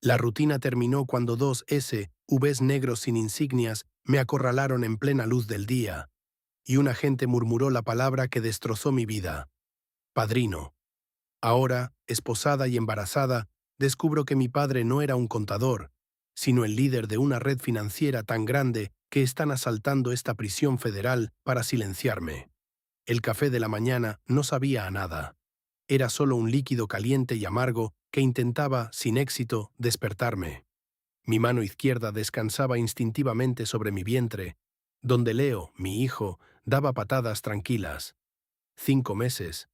La rutina terminó cuando dos SUVs negros sin insignias me acorralaron en plena luz del día, y un agente murmuró la palabra que destrozó mi vida: padrino. Ahora, esposada y embarazada, descubro que mi padre no era un contador, sino el líder de una red financiera tan grande que están asaltando esta prisión federal para silenciarme. El café de la mañana no sabía a nada. Era solo un líquido caliente y amargo que intentaba, sin éxito, despertarme. Mi mano izquierda descansaba instintivamente sobre mi vientre, donde Leo, mi hijo, daba patadas tranquilas. 5 meses.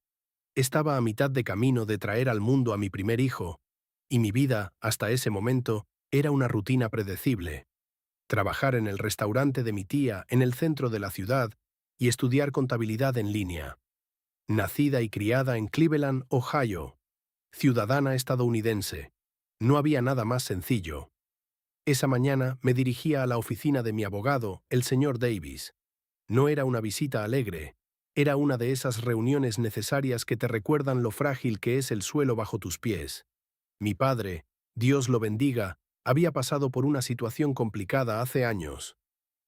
Estaba a mitad de camino de traer al mundo a mi primer hijo, y mi vida, hasta ese momento, era una rutina predecible. Trabajar en el restaurante de mi tía en el centro de la ciudad y estudiar contabilidad en línea. Nacida y criada en Cleveland, Ohio. Ciudadana estadounidense. No había nada más sencillo. Esa mañana me dirigía a la oficina de mi abogado, el señor Davis. No era una visita alegre. Era una de esas reuniones necesarias que te recuerdan lo frágil que es el suelo bajo tus pies. Mi padre, Dios lo bendiga, había pasado por una situación complicada hace años.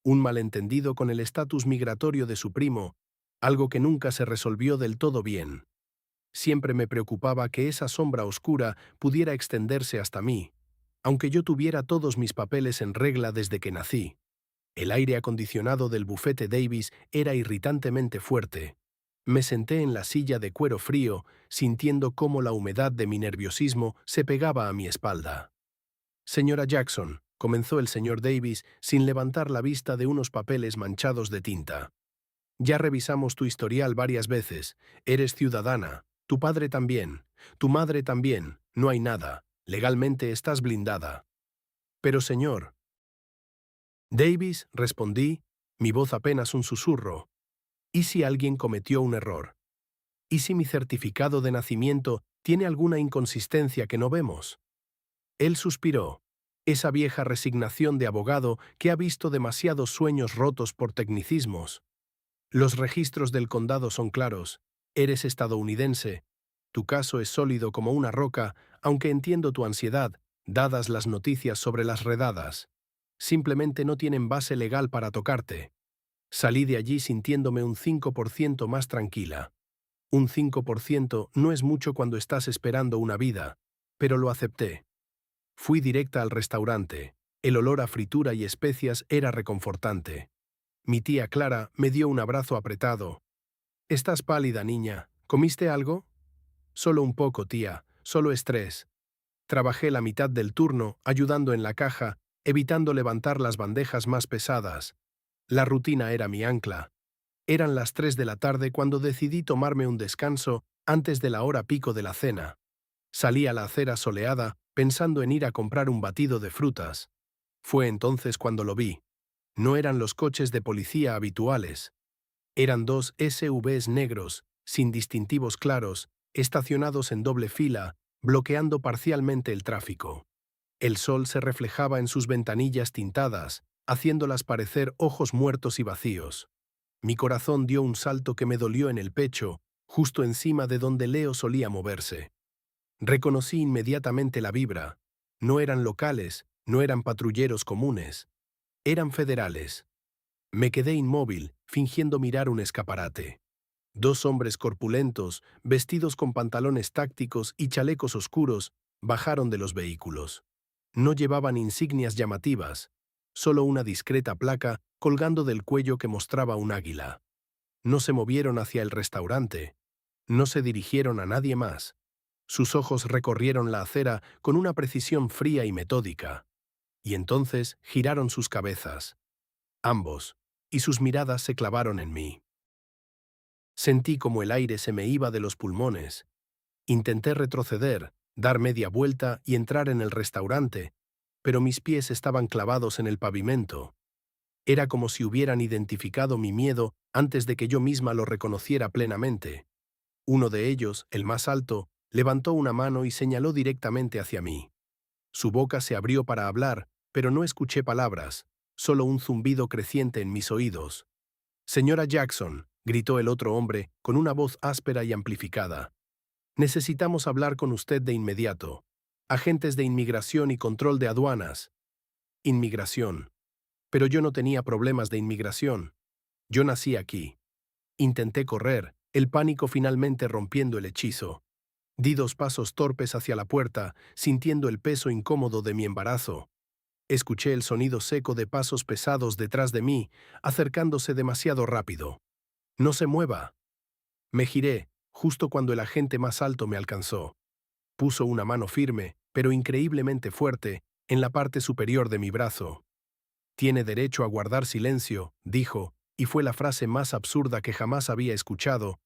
Un malentendido con el estatus migratorio de su primo, algo que nunca se resolvió del todo bien. Siempre me preocupaba que esa sombra oscura pudiera extenderse hasta mí, aunque yo tuviera todos mis papeles en regla desde que nací. El aire acondicionado del bufete Davis era irritantemente fuerte. Me senté en la silla de cuero frío, sintiendo cómo la humedad de mi nerviosismo se pegaba a mi espalda. Señora Jackson, comenzó el señor Davis sin levantar la vista de unos papeles manchados de tinta. Ya revisamos tu historial varias veces. Eres ciudadana. Tu padre también. Tu madre también. No hay nada. Legalmente estás blindada. Pero señor Davis, respondí, mi voz apenas un susurro. ¿Y si alguien cometió un error? ¿Y si mi certificado de nacimiento tiene alguna inconsistencia que no vemos? Él suspiró. Esa vieja resignación de abogado que ha visto demasiados sueños rotos por tecnicismos. Los registros del condado son claros. Eres estadounidense. Tu caso es sólido como una roca, aunque entiendo tu ansiedad, dadas las noticias sobre las redadas. Simplemente no tienen base legal para tocarte. Salí de allí sintiéndome un 5% más tranquila. Un 5% no es mucho cuando estás esperando una vida, pero lo acepté. Fui directa al restaurante. El olor a fritura y especias era reconfortante. Mi tía Clara me dio un abrazo apretado. «Estás pálida, niña. ¿Comiste algo?» «Solo un poco, tía. Solo estrés». Trabajé la mitad del turno, ayudando en la caja, evitando levantar las bandejas más pesadas. La rutina era mi ancla. Eran las 3 de la tarde cuando decidí tomarme un descanso antes de la hora pico de la cena. Salí a la acera soleada, pensando en ir a comprar un batido de frutas. Fue entonces cuando lo vi. No eran los coches de policía habituales. Eran dos SUVs negros, sin distintivos claros, estacionados en doble fila, bloqueando parcialmente el tráfico. El sol se reflejaba en sus ventanillas tintadas, haciéndolas parecer ojos muertos y vacíos. Mi corazón dio un salto que me dolió en el pecho, justo encima de donde Leo solía moverse. Reconocí inmediatamente la vibra. No eran locales, no eran patrulleros comunes. Eran federales. Me quedé inmóvil, fingiendo mirar un escaparate. Dos hombres corpulentos, vestidos con pantalones tácticos y chalecos oscuros, bajaron de los vehículos. No llevaban insignias llamativas, solo una discreta placa colgando del cuello que mostraba un águila. No se movieron hacia el restaurante. No se dirigieron a nadie más. Sus ojos recorrieron la acera con una precisión fría y metódica. Y entonces giraron sus cabezas. Ambos, y sus miradas se clavaron en mí. Sentí como el aire se me iba de los pulmones. Intenté retroceder, dar media vuelta y entrar en el restaurante, pero mis pies estaban clavados en el pavimento. Era como si hubieran identificado mi miedo antes de que yo misma lo reconociera plenamente. Uno de ellos, el más alto, levantó una mano y señaló directamente hacia mí. Su boca se abrió para hablar, pero no escuché palabras, solo un zumbido creciente en mis oídos. «Señora Jackson», gritó el otro hombre, con una voz áspera y amplificada. «Necesitamos hablar con usted de inmediato». Agentes de inmigración y control de aduanas. Inmigración. Pero yo no tenía problemas de inmigración. Yo nací aquí. Intenté correr, el pánico finalmente rompiendo el hechizo. Di 2 pasos torpes hacia la puerta, sintiendo el peso incómodo de mi embarazo. Escuché el sonido seco de pasos pesados detrás de mí, acercándose demasiado rápido. «No se mueva». Me giré, justo cuando el agente más alto me alcanzó. Puso una mano firme, pero increíblemente fuerte, en la parte superior de mi brazo. «Tiene derecho a guardar silencio», dijo, y fue la frase más absurda que jamás había escuchado,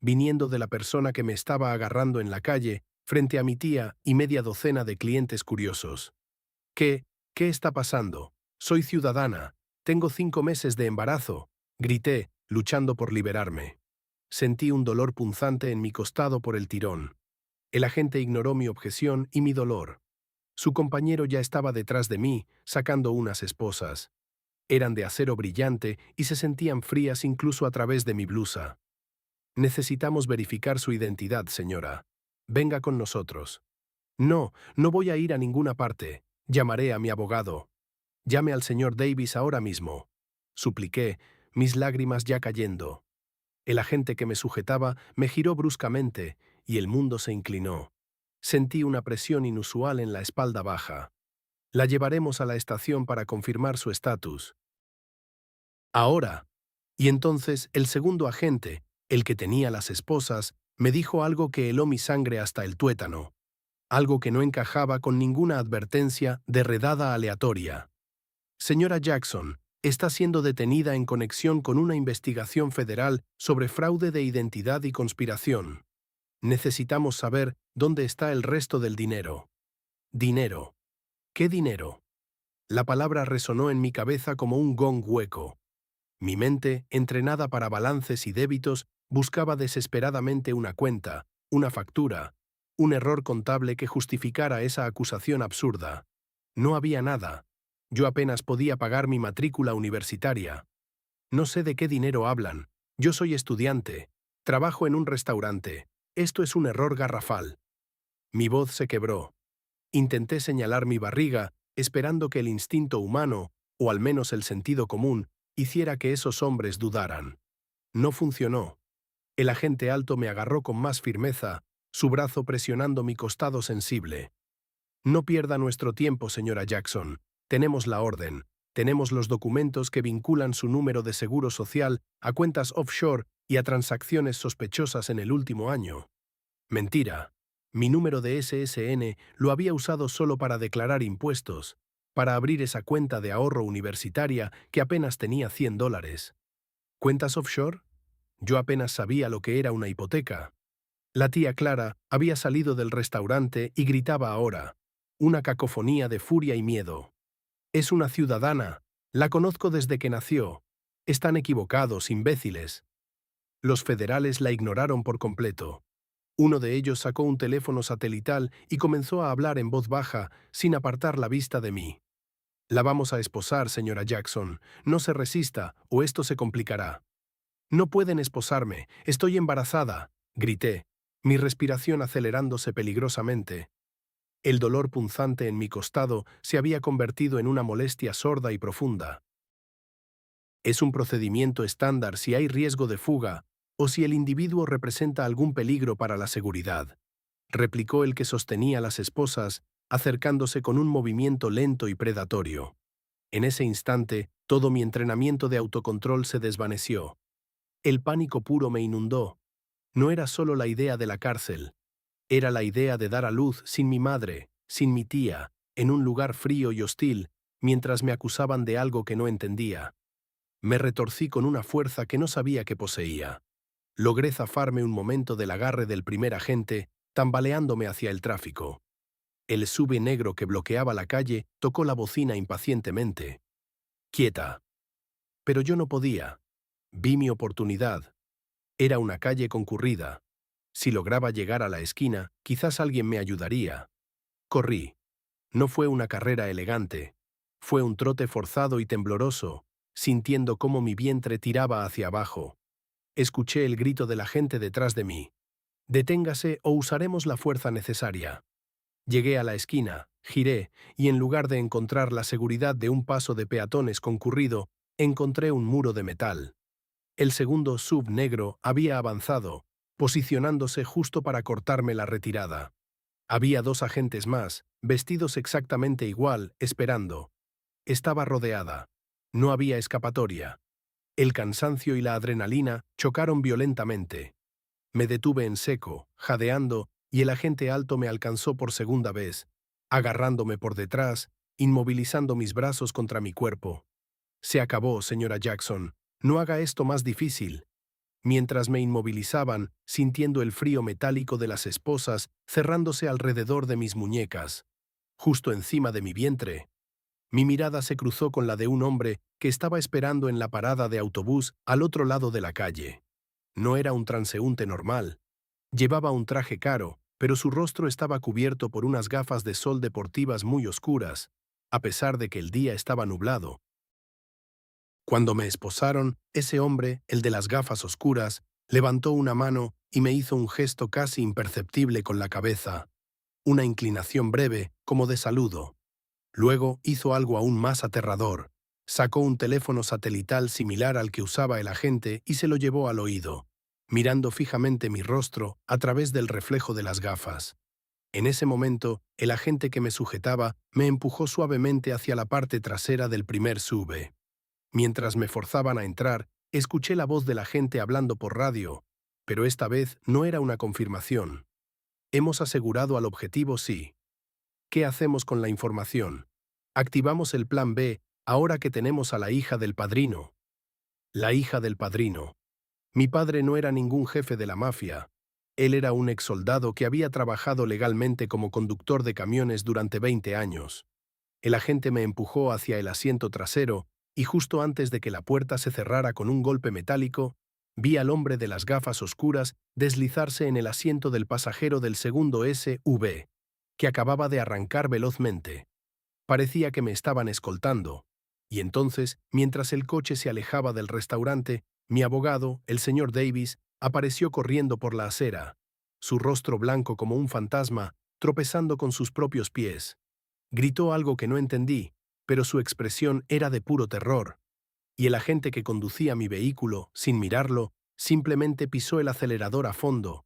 viniendo de la persona que me estaba agarrando en la calle, frente a mi tía y media docena de clientes curiosos. ¿Qué está pasando? Soy ciudadana. Tengo 5 meses de embarazo», grité, luchando por liberarme. Sentí un dolor punzante en mi costado por el tirón. El agente ignoró mi objeción y mi dolor. Su compañero ya estaba detrás de mí, sacando unas esposas. Eran de acero brillante y se sentían frías incluso a través de mi blusa. «Necesitamos verificar su identidad, señora. Venga con nosotros». No voy a ir a ninguna parte. Llamaré a mi abogado. «Llame al señor Davis ahora mismo», supliqué, mis lágrimas ya cayendo. El agente que me sujetaba me giró bruscamente y el mundo se inclinó. Sentí una presión inusual en la espalda baja. «La llevaremos a la estación para confirmar su estatus». «Ahora». Y entonces el segundo agente, el que tenía las esposas, me dijo algo que heló mi sangre hasta el tuétano. Algo que no encajaba con ninguna advertencia de redada aleatoria. «Señora Jackson, está siendo detenida en conexión con una investigación federal sobre fraude de identidad y conspiración. Necesitamos saber dónde está el resto del dinero». «¿Dinero? ¿Qué dinero?». La palabra resonó en mi cabeza como un gong hueco. Mi mente, entrenada para balances y débitos, buscaba desesperadamente una cuenta, una factura, un error contable que justificara esa acusación absurda. No había nada. Yo apenas podía pagar mi matrícula universitaria. «No sé de qué dinero hablan. Yo soy estudiante. Trabajo en un restaurante. Esto es un error garrafal». Mi voz se quebró. Intenté señalar mi barriga, esperando que el instinto humano, o al menos el sentido común, hiciera que esos hombres dudaran. No funcionó. El agente alto me agarró con más firmeza, su brazo presionando mi costado sensible. «No pierda nuestro tiempo, señora Jackson. Tenemos la orden. Tenemos los documentos que vinculan su número de seguro social a cuentas offshore y a transacciones sospechosas en el último año». Mentira. Mi número de SSN lo había usado solo para declarar impuestos, para abrir esa cuenta de ahorro universitaria que apenas tenía $100. ¿Cuentas offshore? Yo apenas sabía lo que era una hipoteca. La tía Clara había salido del restaurante y gritaba ahora, una cacofonía de furia y miedo. «Es una ciudadana. La conozco desde que nació. Están equivocados, imbéciles». Los federales la ignoraron por completo. Uno de ellos sacó un teléfono satelital y comenzó a hablar en voz baja, sin apartar la vista de mí. «La vamos a esposar, señora Jackson. No se resista, o esto se complicará». «No pueden esposarme. Estoy embarazada», grité, mi respiración acelerándose peligrosamente. El dolor punzante en mi costado se había convertido en una molestia sorda y profunda. «Es un procedimiento estándar si hay riesgo de fuga o si el individuo representa algún peligro para la seguridad», replicó el que sostenía las esposas, acercándose con un movimiento lento y predatorio. En ese instante, todo mi entrenamiento de autocontrol se desvaneció. El pánico puro me inundó. No era solo la idea de la cárcel. Era la idea de dar a luz sin mi madre, sin mi tía, en un lugar frío y hostil, mientras me acusaban de algo que no entendía. Me retorcí con una fuerza que no sabía que poseía. Logré zafarme un momento del agarre del primer agente, tambaleándome hacia el tráfico. El SUV negro que bloqueaba la calle tocó la bocina impacientemente. «Quieta». Pero yo no podía. Vi mi oportunidad. Era una calle concurrida. Si lograba llegar a la esquina, quizás alguien me ayudaría. Corrí. No fue una carrera elegante. Fue un trote forzado y tembloroso, sintiendo cómo mi vientre tiraba hacia abajo. Escuché el grito de la gente detrás de mí. «Deténgase o usaremos la fuerza necesaria». Llegué a la esquina, giré, y en lugar de encontrar la seguridad de un paso de peatones concurrido, encontré un muro de metal. El segundo sub negro había avanzado, posicionándose justo para cortarme la retirada. Había 2 agentes más, vestidos exactamente igual, esperando. Estaba rodeada. No había escapatoria. El cansancio y la adrenalina chocaron violentamente. Me detuve en seco, jadeando, y el agente alto me alcanzó por segunda vez, agarrándome por detrás, inmovilizando mis brazos contra mi cuerpo. Se acabó, señora Jackson. No haga esto más difícil. Mientras me inmovilizaban, sintiendo el frío metálico de las esposas cerrándose alrededor de mis muñecas, justo encima de mi vientre. Mi mirada se cruzó con la de un hombre que estaba esperando en la parada de autobús al otro lado de la calle. No era un transeúnte normal. Llevaba un traje caro, pero su rostro estaba cubierto por unas gafas de sol deportivas muy oscuras, a pesar de que el día estaba nublado. Cuando me esposaron, ese hombre, el de las gafas oscuras, levantó una mano y me hizo un gesto casi imperceptible con la cabeza, una inclinación breve, como de saludo. Luego hizo algo aún más aterrador. Sacó un teléfono satelital similar al que usaba el agente y se lo llevó al oído, mirando fijamente mi rostro a través del reflejo de las gafas. En ese momento, el agente que me sujetaba me empujó suavemente hacia la parte trasera del primer sube. Mientras me forzaban a entrar, escuché la voz del agente hablando por radio, pero esta vez no era una confirmación. Hemos asegurado al objetivo sí. ¿Qué hacemos con la información? Activamos el plan B ahora que tenemos a la hija del padrino. La hija del padrino. Mi padre no era ningún jefe de la mafia. Él era un exsoldado que había trabajado legalmente como conductor de camiones durante 20 años. El agente me empujó hacia el asiento trasero y justo antes de que la puerta se cerrara con un golpe metálico, vi al hombre de las gafas oscuras deslizarse en el asiento del pasajero del segundo SUV, que acababa de arrancar velozmente. Parecía que me estaban escoltando. Y entonces, mientras el coche se alejaba del restaurante, mi abogado, el señor Davis, apareció corriendo por la acera, su rostro blanco como un fantasma, tropezando con sus propios pies. Gritó algo que no entendí, pero su expresión era de puro terror. Y el agente que conducía mi vehículo, sin mirarlo, simplemente pisó el acelerador a fondo,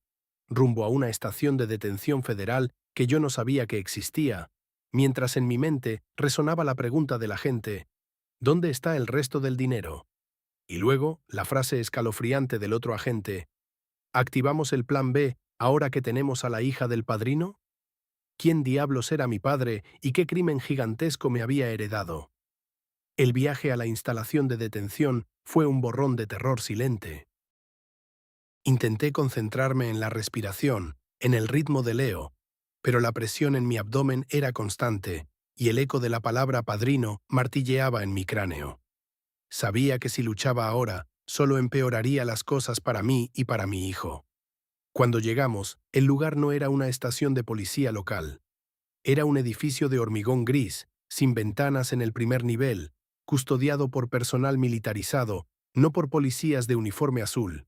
rumbo a una estación de detención federal que yo no sabía que existía, mientras en mi mente resonaba la pregunta del agente: ¿dónde está el resto del dinero? Y luego, la frase escalofriante del otro agente: ¿activamos el plan B ahora que tenemos a la hija del padrino? ¿Quién diablos era mi padre y qué crimen gigantesco me había heredado? El viaje a la instalación de detención fue un borrón de terror silente. Intenté concentrarme en la respiración, en el ritmo de Leo, pero la presión en mi abdomen era constante y el eco de la palabra padrino martilleaba en mi cráneo. Sabía que si luchaba ahora, solo empeoraría las cosas para mí y para mi hijo. Cuando llegamos, el lugar no era una estación de policía local. Era un edificio de hormigón gris, sin ventanas en el primer nivel, custodiado por personal militarizado, no por policías de uniforme azul.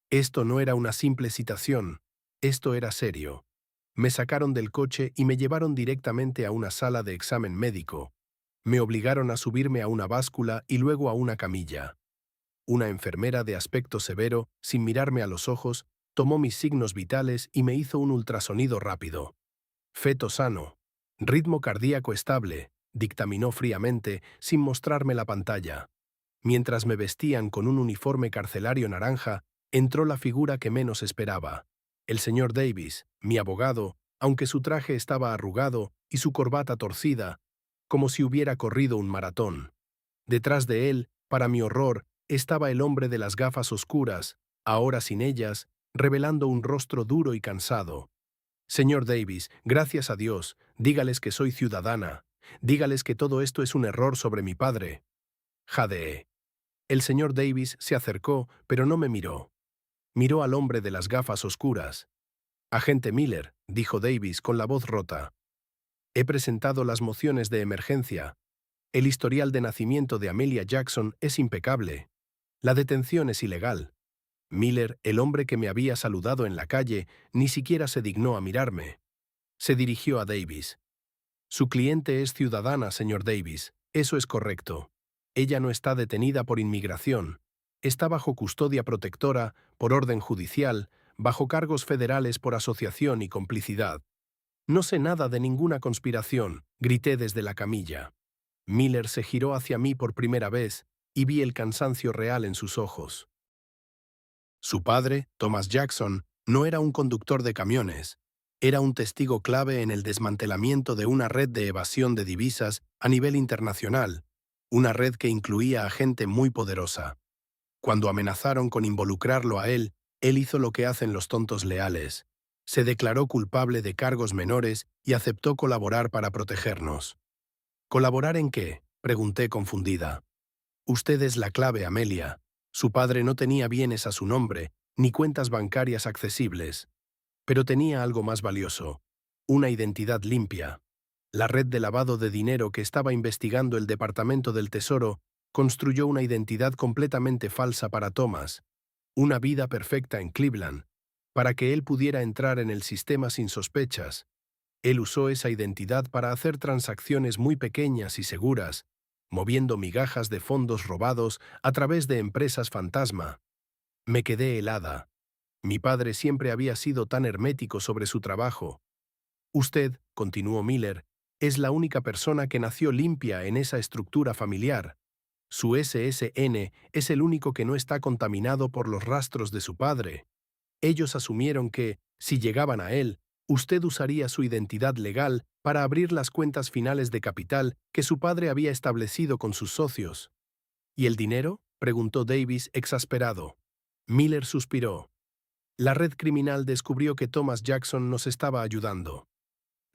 Esto no era una simple citación, esto era serio. Me sacaron del coche y me llevaron directamente a una sala de examen médico. Me obligaron a subirme a una báscula y luego a una camilla. Una enfermera de aspecto severo, sin mirarme a los ojos, tomó mis signos vitales y me hizo un ultrasonido rápido. Feto sano. Ritmo cardíaco estable, dictaminó fríamente, sin mostrarme la pantalla. Mientras me vestían con un uniforme carcelario naranja, entró la figura que menos esperaba. El señor Davis, mi abogado, aunque su traje estaba arrugado y su corbata torcida, como si hubiera corrido un maratón. Detrás de él, para mi horror, estaba el hombre de las gafas oscuras, ahora sin ellas, revelando un rostro duro y cansado. Señor Davis, gracias a Dios, dígales que soy ciudadana. Dígales que todo esto es un error sobre mi padre. Jadeé. El señor Davis se acercó, pero no me miró. Miró al hombre de las gafas oscuras. Agente Miller, dijo Davis con la voz rota. He presentado las mociones de emergencia. El historial de nacimiento de Amelia Jackson es impecable. La detención es ilegal. Miller, el hombre que me había saludado en la calle, ni siquiera se dignó a mirarme. Se dirigió a Davis. Su cliente es ciudadana, señor Davis. Eso es correcto. Ella no está detenida por inmigración. Está bajo custodia protectora, por orden judicial, bajo cargos federales por asociación y complicidad. No sé nada de ninguna conspiración, grité desde la camilla. Miller se giró hacia mí por primera vez y vi el cansancio real en sus ojos. Su padre, Thomas Jackson, no era un conductor de camiones. Era un testigo clave en el desmantelamiento de una red de evasión de divisas a nivel internacional, una red que incluía a gente muy poderosa. Cuando amenazaron con involucrarlo a él hizo lo que hacen los tontos leales. Se declaró culpable de cargos menores y aceptó colaborar para protegernos. ¿Colaborar en qué?, pregunté confundida. Usted es la clave, Amelia. Su padre no tenía bienes a su nombre, ni cuentas bancarias accesibles. Pero tenía algo más valioso: una identidad limpia. La red de lavado de dinero que estaba investigando el Departamento del Tesoro construyó una identidad completamente falsa para Thomas, una vida perfecta en Cleveland, para que él pudiera entrar en el sistema sin sospechas. Él usó esa identidad para hacer transacciones muy pequeñas y seguras, moviendo migajas de fondos robados a través de empresas fantasma. Me quedé helada. Mi padre siempre había sido tan hermético sobre su trabajo. Usted, continuó Miller, es la única persona que nació limpia en esa estructura familiar. Su SSN es el único que no está contaminado por los rastros de su padre. Ellos asumieron que, si llegaban a él, usted usaría su identidad legal para abrir las cuentas finales de capital que su padre había establecido con sus socios. ¿Y el dinero?, preguntó Davis exasperado. Miller suspiró. La red criminal descubrió que Thomas Jackson nos estaba ayudando.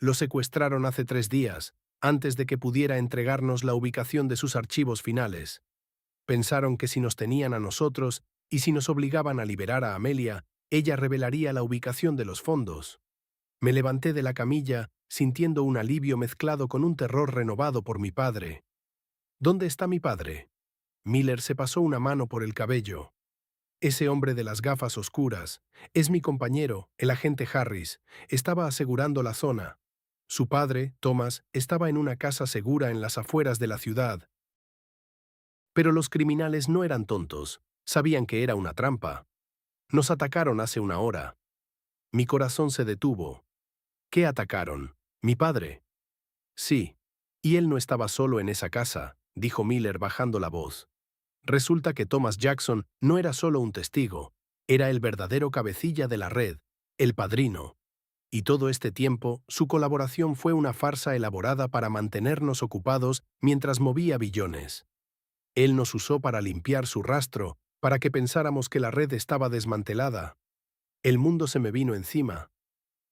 Lo secuestraron hace 3 días, antes de que pudiera entregarnos la ubicación de sus archivos finales. Pensaron que si nos tenían a nosotros y si nos obligaban a liberar a Amelia, ella revelaría la ubicación de los fondos. Me levanté de la camilla, sintiendo un alivio mezclado con un terror renovado por mi padre. ¿Dónde está mi padre? Miller se pasó una mano por el cabello. Ese hombre de las gafas oscuras es mi compañero, el agente Harris. Estaba asegurando la zona. Su padre, Thomas, estaba en una casa segura en las afueras de la ciudad. Pero los criminales no eran tontos. Sabían que era una trampa. Nos atacaron hace 1 hora. Mi corazón se detuvo. ¿Qué atacaron? ¿Mi padre? Sí. Y él no estaba solo en esa casa, dijo Miller bajando la voz. Resulta que Thomas Jackson no era solo un testigo, era el verdadero cabecilla de la red, el padrino. Y todo este tiempo, su colaboración fue una farsa elaborada para mantenernos ocupados mientras movía billones. Él nos usó para limpiar su rastro, para que pensáramos que la red estaba desmantelada. El mundo se me vino encima.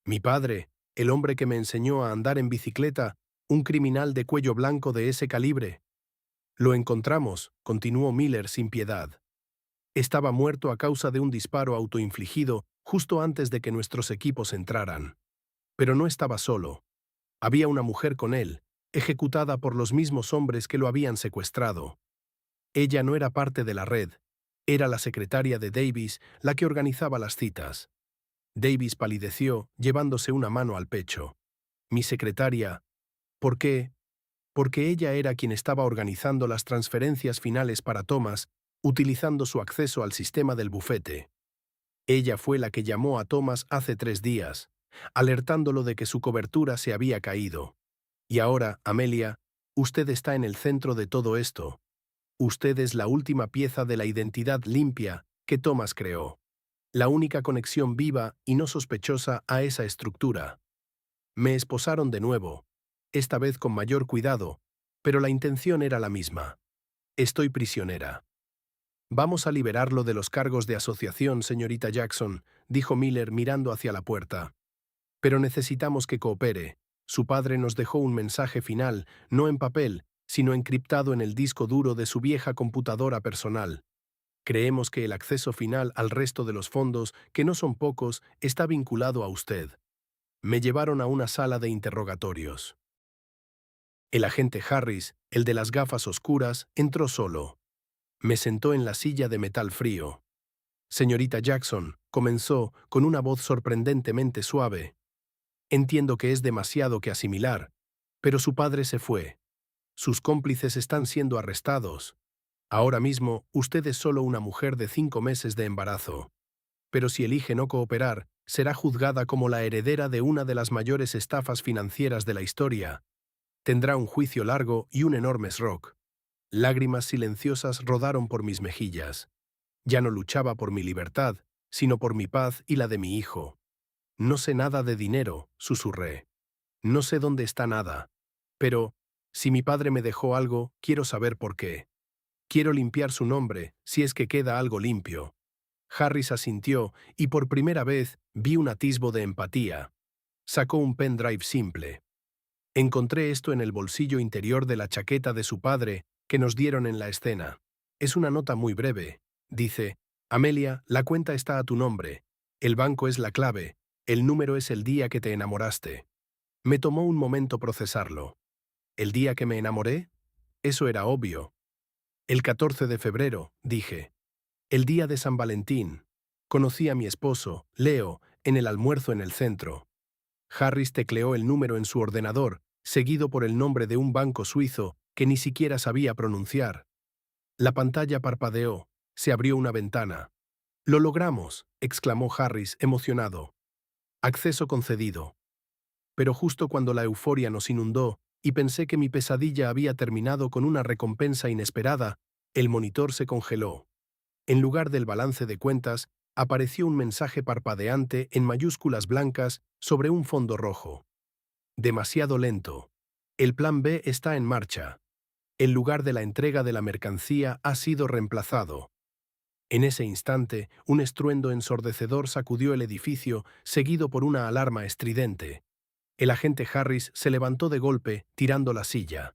Mi padre, el hombre que me enseñó a andar en bicicleta, un criminal de cuello blanco de ese calibre. Lo encontramos, continuó Miller sin piedad. Estaba muerto a causa de un disparo autoinfligido justo antes de que nuestros equipos entraran. Pero no estaba solo. Había una mujer con él, ejecutada por los mismos hombres que lo habían secuestrado. Ella no era parte de la red. Era la secretaria de Davis la que organizaba las citas. Davis palideció, llevándose una mano al pecho. Mi secretaria. ¿Por qué? Porque ella era quien estaba organizando las transferencias finales para Thomas, utilizando su acceso al sistema del bufete. Ella fue la que llamó a Thomas hace 3 días, alertándolo de que su cobertura se había caído. Y ahora, Amelia, usted está en el centro de todo esto. Usted es la última pieza de la identidad limpia que Thomas creó. La única conexión viva y no sospechosa a esa estructura. Me esposaron de nuevo, esta vez con mayor cuidado, pero la intención era la misma. Estoy prisionera. Vamos a liberarlo de los cargos de asociación, señorita Jackson, dijo Miller mirando hacia la puerta. Pero necesitamos que coopere. Su padre nos dejó un mensaje final, no en papel, sino encriptado en el disco duro de su vieja computadora personal. Creemos que el acceso final al resto de los fondos, que no son pocos, está vinculado a usted. Me llevaron a una sala de interrogatorios. El agente Harris, el de las gafas oscuras, entró solo. Me sentó en la silla de metal frío. Señorita Jackson, comenzó con una voz sorprendentemente suave. Entiendo que es demasiado que asimilar, pero su padre se fue. Sus cómplices están siendo arrestados. Ahora mismo, usted es solo una mujer de 5 meses de embarazo. Pero si elige no cooperar, será juzgada como la heredera de una de las mayores estafas financieras de la historia. Tendrá un juicio largo y un enorme shock. Lágrimas silenciosas rodaron por mis mejillas. Ya no luchaba por mi libertad, sino por mi paz y la de mi hijo. No sé nada de dinero, susurré. No sé dónde está nada. Pero, si mi padre me dejó algo, quiero saber por qué. Quiero limpiar su nombre, si es que queda algo limpio. Harris asintió y por primera vez vi un atisbo de empatía. Sacó un pendrive simple. Encontré esto en el bolsillo interior de la chaqueta de su padre que nos dieron en la escena. Es una nota muy breve. Dice: Amelia, la cuenta está a tu nombre. El banco es la clave. El número es el día que te enamoraste. Me tomó un momento procesarlo. ¿El día que me enamoré? Eso era obvio. El 14 de febrero, dije. El día de San Valentín. Conocí a mi esposo, Leo, en el almuerzo en el centro. Harris tecleó el número en su ordenador, seguido por el nombre de un banco suizo que ni siquiera sabía pronunciar. La pantalla parpadeó. Se abrió una ventana. «¡Lo logramos!», exclamó Harris, emocionado. «Acceso concedido». Pero justo cuando la euforia nos inundó y pensé que mi pesadilla había terminado con una recompensa inesperada, el monitor se congeló. En lugar del balance de cuentas, apareció un mensaje parpadeante en mayúsculas blancas sobre un fondo rojo. Demasiado lento. El plan B está en marcha. El lugar de la entrega de la mercancía ha sido reemplazado. En ese instante, un estruendo ensordecedor sacudió el edificio, seguido por una alarma estridente. El agente Harris se levantó de golpe, tirando la silla.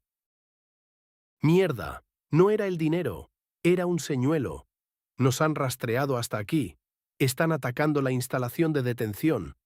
«¡Mierda! No era el dinero. Era un señuelo. Nos han rastreado hasta aquí. Están atacando la instalación de detención.